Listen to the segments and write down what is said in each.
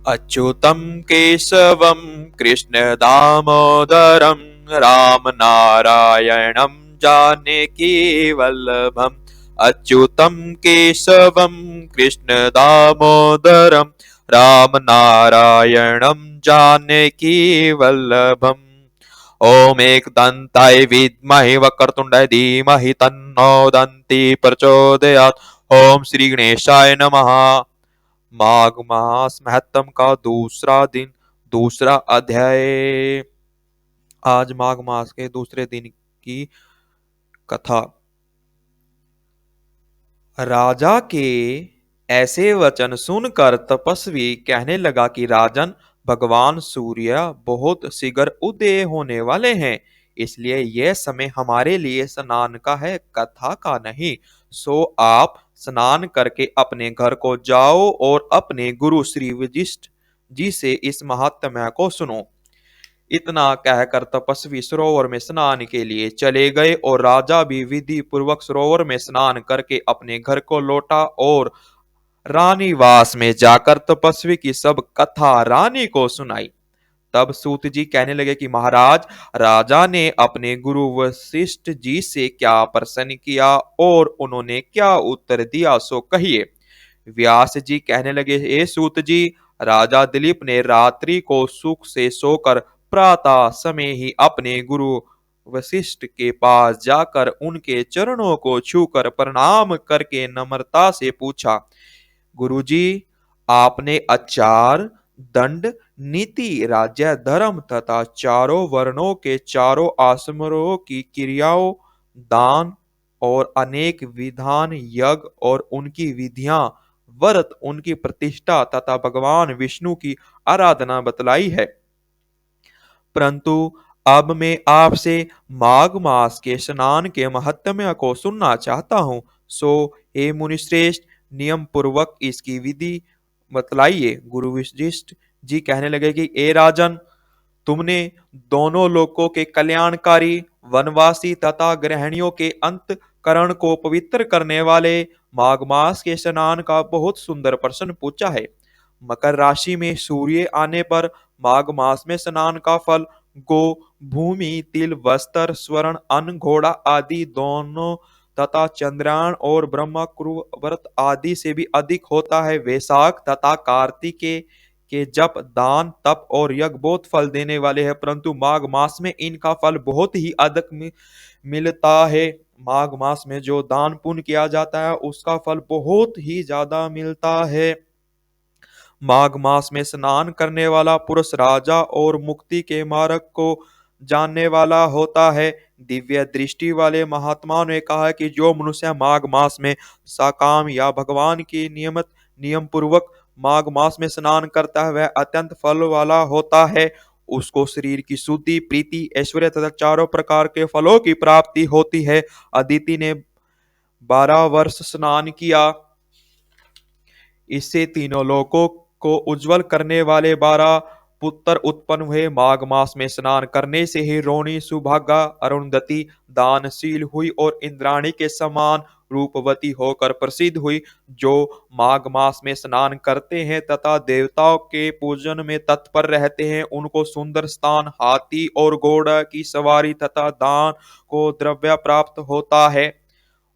अच्युतं केशवं कृष्णदामोदरं रामनारायणं जानकीवल्लभम्। अच्युतं केशवं कृष्णदामोदरं रामनारायणं जानकीवल्लभम्। ॐ एकदन्ताय विद्महे वक्रतुण्डाय धीमहि तन्नो दन्ति प्रचोदयात्। ओम श्री गणेशाय नमः। माघ मास महत्तम का दूसरा दिन, दूसरा अध्याय। आज माघ मास के दूसरे दिन की कथा। राजा के ऐसे वचन सुनकर तपस्वी कहने लगा कि राजन, भगवान सूर्य बहुत शीघ्र उदय होने वाले हैं, इसलिए यह समय हमारे लिए स्नान का है, कथा का नहीं। सो आप स्नान करके अपने घर को जाओ और अपने गुरु श्री वशिष्ठ जी से इस महात्म्य को सुनो। इतना कहकर तपस्वी सरोवर में स्नान के लिए चले गए और राजा भी विधि पूर्वक सरोवर में स्नान करके अपने घर को लौटा और रानीवास में जाकर तपस्वी की सब कथा रानी को सुनाई। तब सूत जी कहने लगे कि महाराज, राजा ने अपने गुरु वशिष्ठ जी से क्या प्रश्न किया और उन्होंने क्या उत्तर दिया, सो कहिए। व्यास जी कहने लगे, हे सूत जी, राजा दिलीप ने रात्रि को सुख से सोकर प्रातः समय ही अपने गुरु वशिष्ठ के पास जाकर उनके चरणों को छूकर प्रणाम करके नम्रता से पूछा, गुरुजी, आपने आचार, दंड, नीति, राज्य, धर्म तथा चारों वर्णों के चारों आश्रमों की क्रियाओं, दान और अनेक विधान, यज्ञ और उनकी विधियां, व्रत, उनकी प्रतिष्ठा तथा भगवान विष्णु की आराधना बतलाई है। परंतु अब मैं आपसे माघ मास के स्नान के महत्म्य को सुनना चाहता हूँ। सो हे मुनिश्रेष्ठ, नियम पूर्वक इसकी विधि बतलाइए। गुरु वशिष्ठ जी कहने लगे कि ए राजन, तुमने दोनों लोकों के कल्याणकारी, वनवासी तथा गृहिणियों के अंतकरण को पवित्र करने वाले माघ मास के स्नान का बहुत सुंदर प्रश्न पूछा है। मकर राशि में सूर्य आने पर माघ मास में स्नान का फल गो, भूमि, तिल, वस्त्र, स्वर्ण, अन्न, घोड़ा आदि दोनों तथा चंद्रायण और ब्रह्मक्रु व्रत आदि से भी अधिक होता है। वैशाख तथा कार्तिके के जप, दान, तप और यज्ञ बहुत फल देने वाले हैं, परंतु माघ मास में इनका फल बहुत ही अधिक मिलता है। माघ मास में जो दान पुण्य किया जाता है उसका फल बहुत ही ज्यादा मिलता है। माघ मास में स्नान करने वाला पुरुष राजा और मुक्ति के मार्ग को जानने वाला होता है। दिव्य दृष्टि वाले महात्माओं ने कहा है कि जो मनुष्य माघ मास में सकाम या भगवान की नियमित नियम पूर्वक माघ मास में स्नान करता है वह अत्यंत फल वाला होता है। उसको शरीर की शुद्धि, प्रीति, ऐश्वर्य तथा चारों प्रकार के फलों की प्राप्ति होती है। अदिति ने 12 वर्ष स्नान किया, इससे तीनों लोकों को उज्जवल करने वाले 12 पुत्र उत्पन्न हुए। माघ मास में स्नान करने से ही रोणी सुभागा अरुंधति दानशील हुई और इंद्राणी के समान रूपवती होकर प्रसिद्ध हुई। जो माघ मास में स्नान करते हैं तथा देवताओं के पूजन में तत्पर रहते हैं उनको सुंदर स्थान, हाथी और घोड़ा की सवारी तथा दान को द्रव्य प्राप्त होता है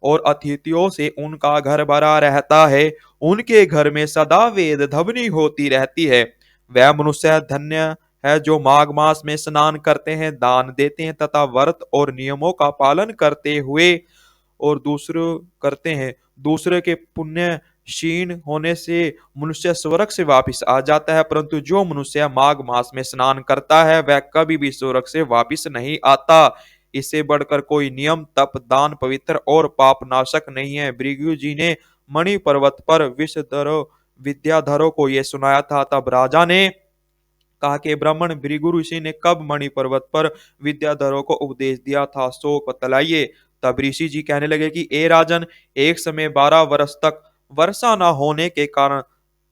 और अतिथियों से उनका घर भरा रहता है। उनके घर में सदा वेद ध्वनि होती रहती है। वह मनुष्य धन्य है जो माघ मास में स्नान करते हैं, दान देते हैं तथा व्रत और नियमों का पालन करते हुए और दूसरों करते हैं। दूसरे के पुण्य क्षीण होने से मनुष्य स्वर्ग से वापिस आ जाता है, परंतु जो मनुष्य माघ मास में स्नान करता है वह कभी भी स्वर्ग से वापिस नहीं आता। इससे बढ़कर कोई नियम, तप, दान, पवित्र और पाप नाशक नहीं है। भृगु जी ने मणि पर्वत पर विषधरो विद्याधरों को यह सुनाया था। तब राजा ने कहा कि ब्राह्मण भृगु ऋषि ने कब मणि पर्वत पर विद्याधरों को उपदेश दिया था, सो बतलाइए। तब ऋषि जी कहने लगे कि ए राजन, एक समय 12 वर्ष तक वर्षा न होने के कारण,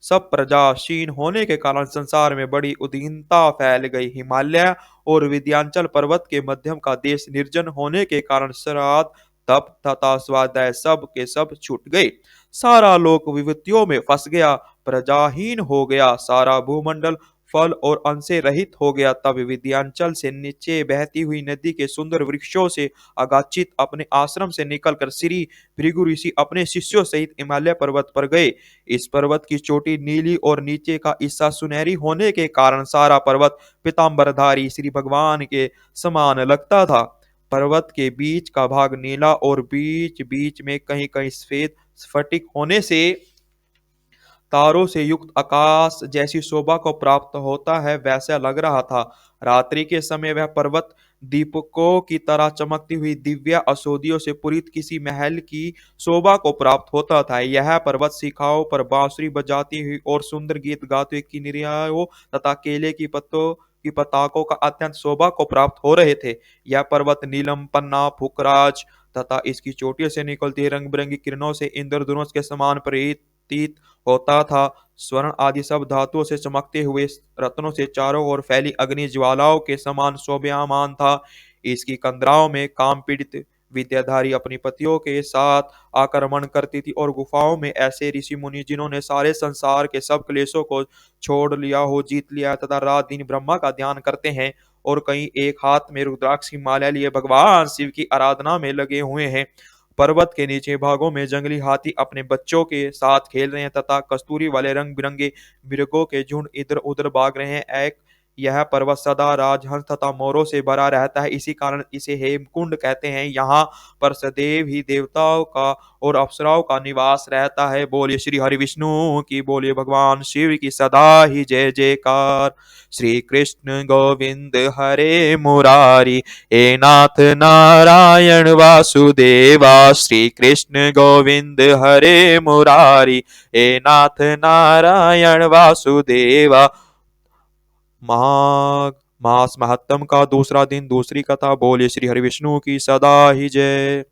सब प्रजा क्षीण होने के कारण संसार में बड़ी उदीनता फैल गई। हिमालय और विंध्याचल पर्वत के मध्यम का देश निर्जन होने के कारण श्राद्ध, तप तथा स्वाध्याय सब के सब छूट गए। सारा लोक विपत्तियों में फंस गया। प्रजाहीन हो गया, सारा भूमंडल फल और अन्न से रहित हो गया। तब विंध्याचल से नीचे बहती हुई नदी के सुंदर वृक्षों से आगाचित अपने आश्रम से निकलकर श्री भृगु ऋषि अपने शिष्यों सहित हिमालय पर्वत पर गए। इस पर्वत की चोटी नीली और नीचे का हिस्सा सुनहरी होने के कारण सारा पर्वत पीतांबरधारी श्री भगवान के समान लगता था। पर्वत के बीच का भाग नीला और बीच बीच में कहीं कहीं सफेद स्फटिक होने से तारों से युक्त आकाश जैसी शोभा को प्राप्त होता है, वैसा लग रहा था। रात्रि के समय वह पर्वत दीपकों की तरह चमकती हुई दिव्य औषधियों से पूरित किसी महल की शोभा को प्राप्त होता था। यह पर्वत शिखाओं पर बांसुरी बजाती हुई और सुंदर गीत गाते हुए किन्नरियों तथा केले की पत्तों की पताकों का अत्यंत शोभा को प्राप्त हो रहे थे। यह पर्वत नीलम, पन्ना, फुकराज तथा इसकी चोटियों से निकलती रंग बिरंगी किरणों से इंद्रधनुष के समान प्रतीत होता था। स्वर्ण आदि सब धातुओं से चमकते हुए रत्नों से चारों ओर फैली अग्नि ज्वालाओं के समान शोभायमान था। इसकी कंदराओं में काम पीड़ित विद्याधारी अपनी पतियों के साथ आक्रमण करती थी, और गुफाओं में ऐसे ऋषि मुनि जिन्होंने सारे संसार के सब क्लेशों को छोड़ लिया हो, जीत लिया तथा रात दिन ब्रह्मा का ध्यान करते हैं, और कहीं एक हाथ में रुद्राक्ष की माला लिए भगवान शिव की आराधना में लगे हुए हैं। पर्वत के नीचे भागों में जंगली हाथी अपने बच्चों के साथ खेल रहे हैं तथा कस्तूरी वाले रंग बिरंगे मृगों के झुंड इधर उधर भाग रहे हैं। एक यह पर्वत सदा राजहंस तथा मोरों से भरा रहता है, इसी कारण इसे हेमकुंड कहते हैं। यहाँ पर सदैव ही देवताओं का और अप्सराओं का निवास रहता है। बोलिए श्री हरि विष्णु की, बोलिए भगवान शिव की सदा ही जय जयकार। श्री कृष्ण गोविंद हरे मुरारी, हे नाथ नारायण वासुदेवा। श्री कृष्ण गोविंद हरे मुरारी, हे नाथ नारायण वासुदेवा। माघ मास महत्तम का दूसरा दिन, दूसरी कथा। बोलिए श्री हरि विष्णु की सदा ही जय।